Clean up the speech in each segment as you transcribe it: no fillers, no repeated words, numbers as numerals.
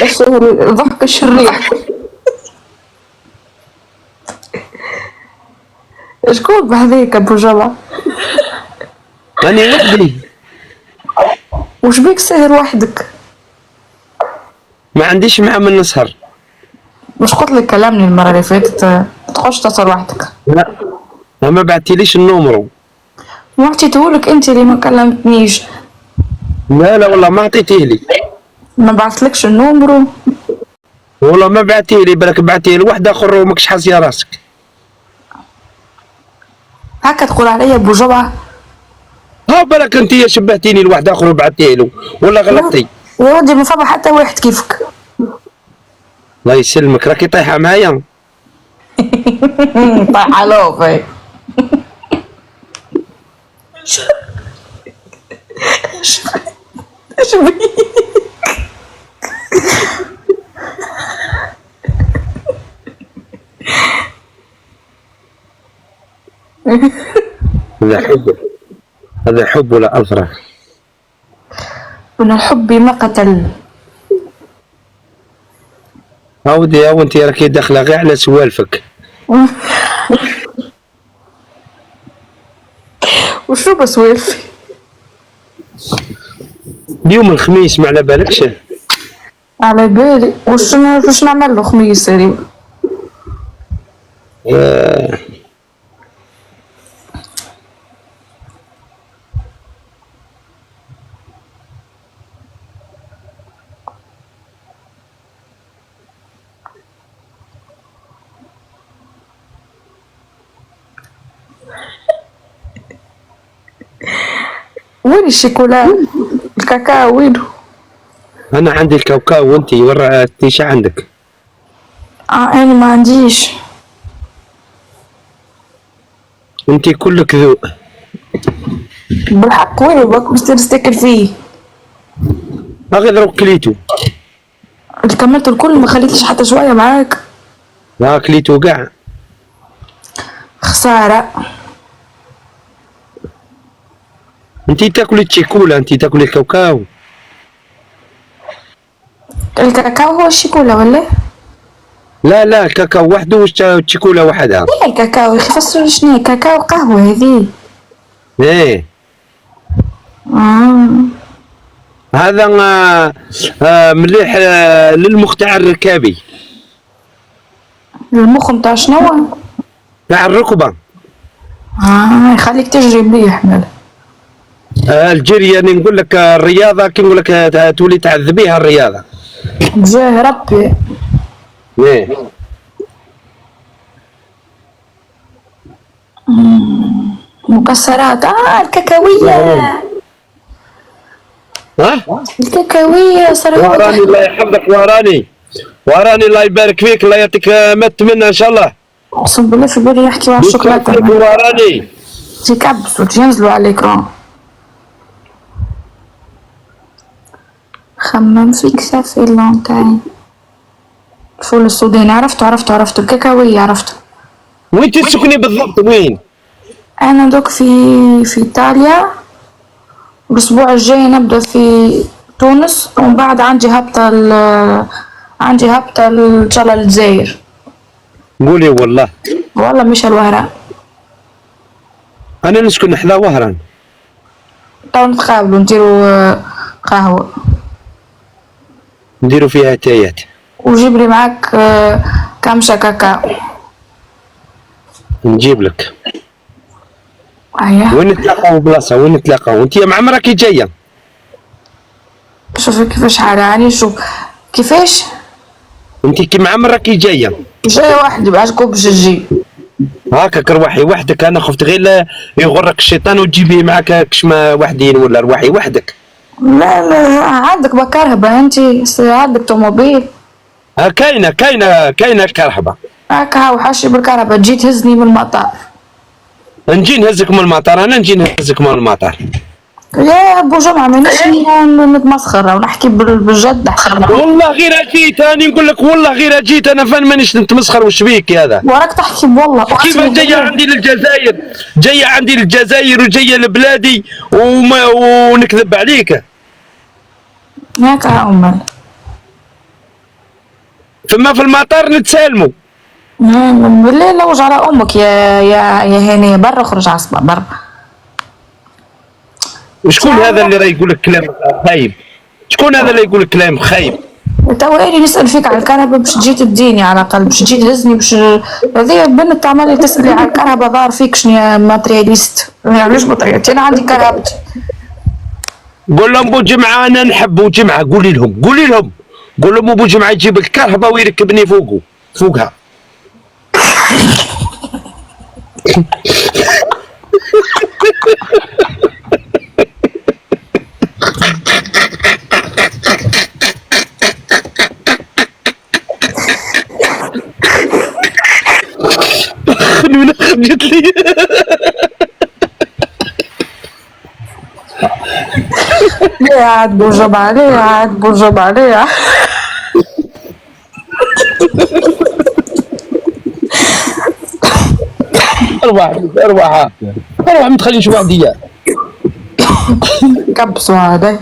ضحك الشريح. شكون بهذيك ابو جمعة؟ راني وحدي. وش بيك ساهر وحدك؟ ما عنديش مع من نسهر. مش قلت لك كلامني المرة اللي فاتت ما تخش تسهر وحدك؟ لا ما بعتيليش النومرو. ما عطيتهولك انت اللي ما كلمتنيش. لا والله ما عطيتيه لي. ما بعثلكش النومرو والله ما بعتيه لي، بالك بعتيه لواحد اخر وماكش حاسيه راسك. هكا تقول عليا ابو جمعة؟ ها بالك انت شبهتيني لواحد اخر وبعتيه له ولا غلطتي؟ يا ودي ما فما حتى واحد كيفك. الله يسلمك، راكي طايحه معايا. طايحة لوفي. ايش بيك؟ هذا حب ولا أفرح؟ من الحب ما قتل. عودي وانت راكي داخله غير على سوالفك. وشو بسوالفي؟ اليوم الخميس ما على بالكش؟ على بالي. وش نعمل له خميس هذي؟ وين الشيكولا؟ الكاكاو وينو؟ انا عندي الكاوكاو وانت ورعتني شو عندك؟ انا ما عنديش. انت كلك ذوق. بالحق وينو باك باش تاكل فيه؟ غير دروك كليتو. كملت الكل ما خليتش حتى شويه معاك. لا كليتو كاع. خساره. انت تاكلي الشيكولا، انت تاكلي الكاوكاو. الكاكاو هو الشيكولا ولا؟ لا الكاكاو وحده والشيكولا وحدها. ايه الكاكاو يا اخي فسر شنو هي كاكاو قهوه هذي. ايه هذا مليح للمخ تاع الركابي. المخ نتاع شنو؟ تاع الركبه. يخليك تجري مليح ماله. الجري يعني نقول لك الرياضه كي نقول لك تولي تعذبيها الرياضه. جاه ربي. ايه مكسرات الكاكاويه. الكاكاويه صراحه. وراني الله يحفظك، وراني الله يبارك فيك، الله يعطيك ما تمنى ان شاء الله. اقسم بالله في بالي يحكي مع الشوكولاته. وراني تيكبسوا تينزلوا على الاكران. خمم فيك سافي لونتاين. الفول السوداني عرفته الكاكاوية عرفته. وين تسكني بالضبط وين؟ انا دوك في ايطاليا. الاسبوع الجاي نبدا في تونس ومن بعد عندي هبطة ان شاء الله للجزائر. قولي والله مش الوهران. انا نسكن حدا وهران. تو نتقابلوا نديروا قهوة. نديروا فيها تايات. وجيب لي معاك كمشة كاكاو. نجيب لك. اييه. وين نتلاقاو بلاصة؟ وين نتلاقاو؟ انت يا معمر راكي جاية. شوفي كيفاش حراني. شوف كيفاش انت كي معمر راكي جاية. جاية وحدي بعشقو باش تجي. هاكا روحي وحدك، انا خفت غير لا يغرك الشيطان وتجيبيه معاك كشما وحدين ولا روحي وحدك. لا عندك بكرهبة انت، عندك طوموبيل. كاينة كرهبة. هاكا هاو حاشي بالكهرباء تجي تهزني من المطار. نجي نهزك من المطار، انا نجي نهزك من المطار. يا ابو جمعة مانيش نتمسخر ونحكي بالجد. والله غير جيت انا نقول لك، والله غير جيت انا فين مانيش نتمسخر. وش بيك هذا؟ وراك تحكي والله. كيف جايه عندي للجزائر؟ وجايه لبلادي ونكذب عليك. هاكا هاو مال. ثم في المطار نتسالموا. بالله لوج على امك يا هاني، برا خرج عصبة برا. وشكون هذا اللي راه يقول لك كلام خايب؟ شكون هذا اللي يقول لك كلام خايب؟ توا اني نسال فيك على الكهرباء باش تجي تديني على الاقل، باش تجي تهزني، باش هذه بنت تعمل لي تسالي على الكهرباء، ظهر فيك شنو ماترياليست، علاش ماترياليست؟ انا عندي كهربتي. قول لهم بوجمعه انا نحب بوجمعه، قولي لهم قول لهم بوجمعه يجيب الكهرباء ويركبني فوقها. خلونا خرجت لي. ليه عاد بوجمعة، ليه عاد بوجمعة، ليه اروح ما تخليش وحدي. كبسوا هذا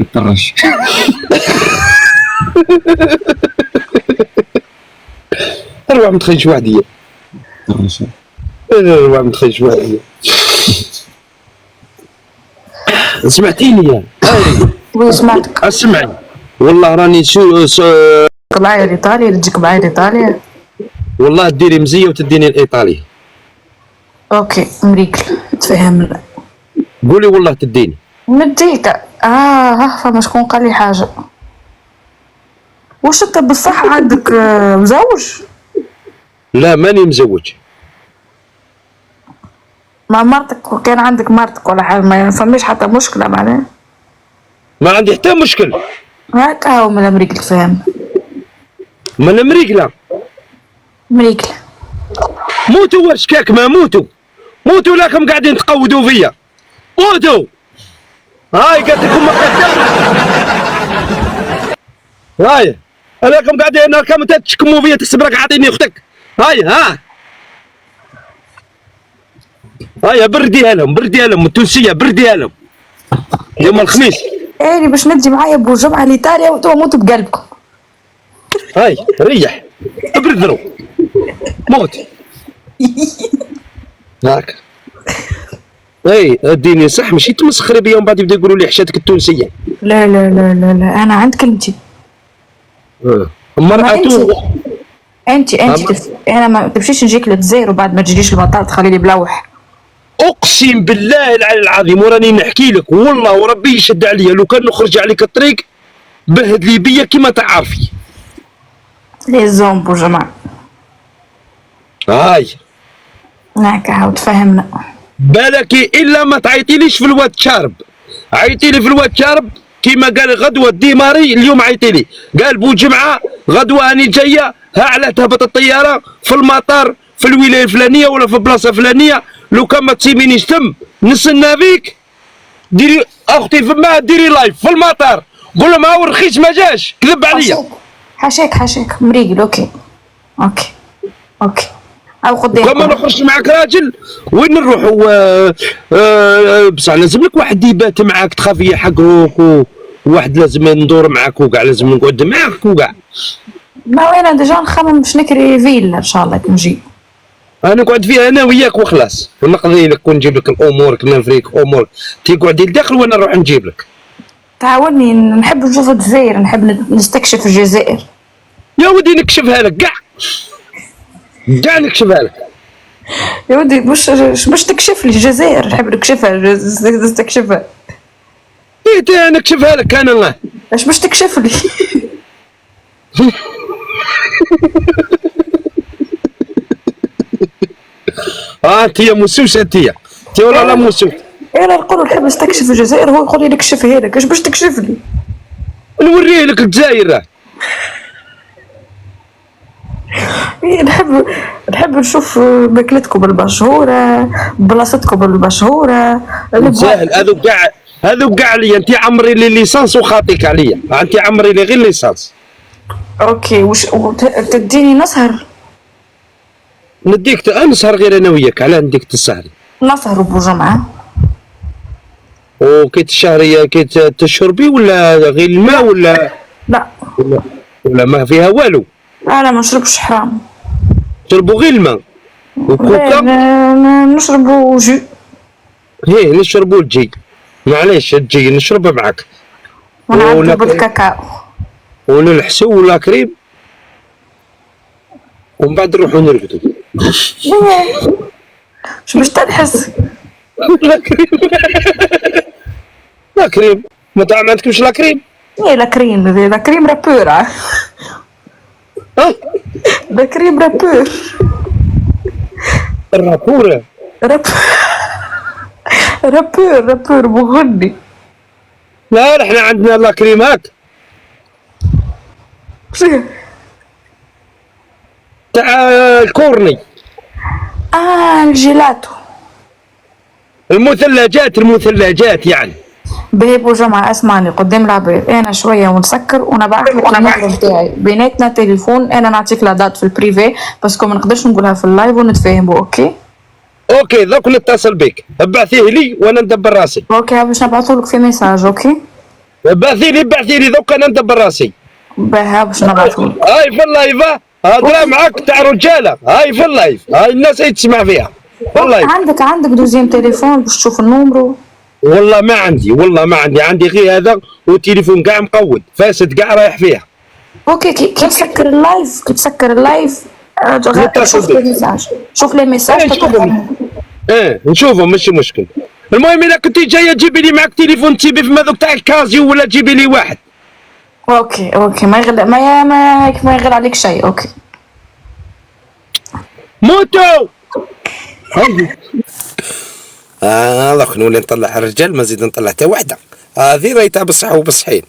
الطرش. اروح ما تخليش وحدي. اروح ما تخليش وحدي. سمعتيني يا؟ وي سمعتك. اسمعي والله راني معايا الايطالي، تجيك معايا الايطالي. والله ديري مزيه وتديني الايطالي. اوكي مريكل تفهمنا. قولي والله تديني. نديك. فما شكون قال لي حاجه. واش انت بالصح عندك مزوج؟ لا ماني مزوج. مع مرتك، وكان عندك مرتك ولا حاجه ما فماش حتى مشكله معناها؟ ما عندي حتى مشكل. هاك هاو من امريكا فاهم. من امريكا مريكل موتوا ورشكاك، ما موتوا لكم قاعدين تقودوا فيا، موتوا. هاي قالت لكم هاي راكم قاعدين راكم تشكموا فيا، تحسب راك عاطيني اختك. هاي هاي برديها لهم التونسيه، برديها لهم يوم الخميس. ايه باش ندي معايا بوجمعة لايطاليا وانتوا موتوا بقلبكم. هاي ريح ابردروا موت. هاك اي اديني صح، ماشي تمسخري بيا ومن بعد يبدا يقولوا لي حشاتك التونسيه. لا لا لا لا لا انا عند كلمتي. مرأة انت انا ما تمشيش نجيك للجزائر وبعد ما تجيش المطار تخلي لي بلوح. اقسم بالله العلي العظيم وراني نحكي لك والله وربي يشد عليا، لو كان نخرج عليك الطريق بهد لي بيا كيما تعرفي. لي زومبو جماعه. هاي هاكا هاو تفهمنا. بالك الا ما تعيطيليش في الواتشارب، عيطي لي في الواتشارب كيما قال غدوه ديماري اليوم عيطي لي قال بوجمعه غدوه اني جايه ها على تهبط الطياره في المطار في الولايه الفلانيه ولا في بلاصه فلانيه، لو كان ما تسيبينيش تم نستنى فيك. ديري اختي فما ديري لايف في المطار قول لهم ها ورخيص ما جاش كذب عليا. حاشاك مريقل. اوكي او خذ كما نخرج معك راجل وين نروحوا؟ بصح لازم لك واحد يبات معاك تخافي حقك، وواحد لازم ندور معاك وكاع، لازم نقعد معاك وكاع. ما وين ديجا نخمم باش نكري فيلا ان شاء الله كي نجي. انا نقعد فيها انا وياك وخلاص، ونقضي لك ونجيب لك امورك نفريك امورك، تقعدي لداخل وانا نروح نجيب لك. تعاوني، نحب نشوف الجزائر، نحب نستكشف الجزائر. يا ودي نكشفها لك كاع نكشفها لك يا ودي مش باش تكشف لي الجزائر، نحب نكشفها نستكشفها. ايه نكشفها لك انا. اش باش تكشف لي؟ انت يا مسوسه انت ولا لا مسوس؟ انا نقول نحب نستكشف الجزائر، هو يقول لي نكشفها لك. اش باش تكشف لي؟ نوريه لك الجزائر. نحب نشوف ماكلتكم المشهوره، بلاصتكم المشهوره. ساهل هذو كاع عليا، انت عمري لي ليسانس وخاطيك عليا، انت عمري لي غير ليسانس. اوكي واش تديني نسهر؟ نديك نسهر غير انا وياك، علاه نديك تسهري؟ نسهر بوجمعه. وكي تشهري كي تشربي ولا غير الماء ولا؟ لا ولا ما فيها والو؟ انا ما نشربش حرام. شربوا غير الماء وكوكا. نشربوا جو. هي نشربوا الجي، معليش الجي نشربها معاك. ونعبدوا بالكاكاو ونلحسوا ولا كريم، ومن بعد نروحوا نرقدوا. شو باش تلحس؟ لا كريم. لا كريم، ما عندكمش لا كريم؟ ايه لا كريم، لا كريم رابور. ها؟ لا كريم رابور. الرابورة. رابور مغني. لا احنا عندنا لا كريمات تاع الكورني. الجيلاتو. المثلجات يعني. بهيبو جمعة اسمعني قدام العباد، انا شوية ونسكر ونبعث لك النمرة بتاعي بيناتنا تليفون، انا نعطيك لا دات في البريفي باسكو ما نقدرش نقولها في اللايف ونتفاهموا. اوكي دوك نتصل بك، ابعثيه لي وانا ندبر راسي. اوكي باش نبعثولك في ميساج. اوكي بعثي لي دوك انا ندبر راسي. باهي باش نبعثولك. هاي في اللايف هضره معاك تاع رجاله، هاي في اللايف، هاي الناس هي تسمع فيها في اللايف. عندك دوزيام تليفون باش تشوف النومرو؟ والله ما عندي، عندي غير هذا وتليفون كاع مقود فاسد كاع رايح فيها. اوكي كي تسكر اللايف شوف لي ميساج، شوف لي ميساج. نشوفهم ماشي مشكل. المهم اذا كنتي جايه جيبي لي معك تليفون تجيبي في هذوك تاع الكازيو ولا تجيبي لي واحد. اوكي ما يغلى عليك شيء. اوكي موتو. دوك نولي نطلع الرجال، ما زيد نطلع حتى وحده. هذه راهي تاع بصح وبصحين.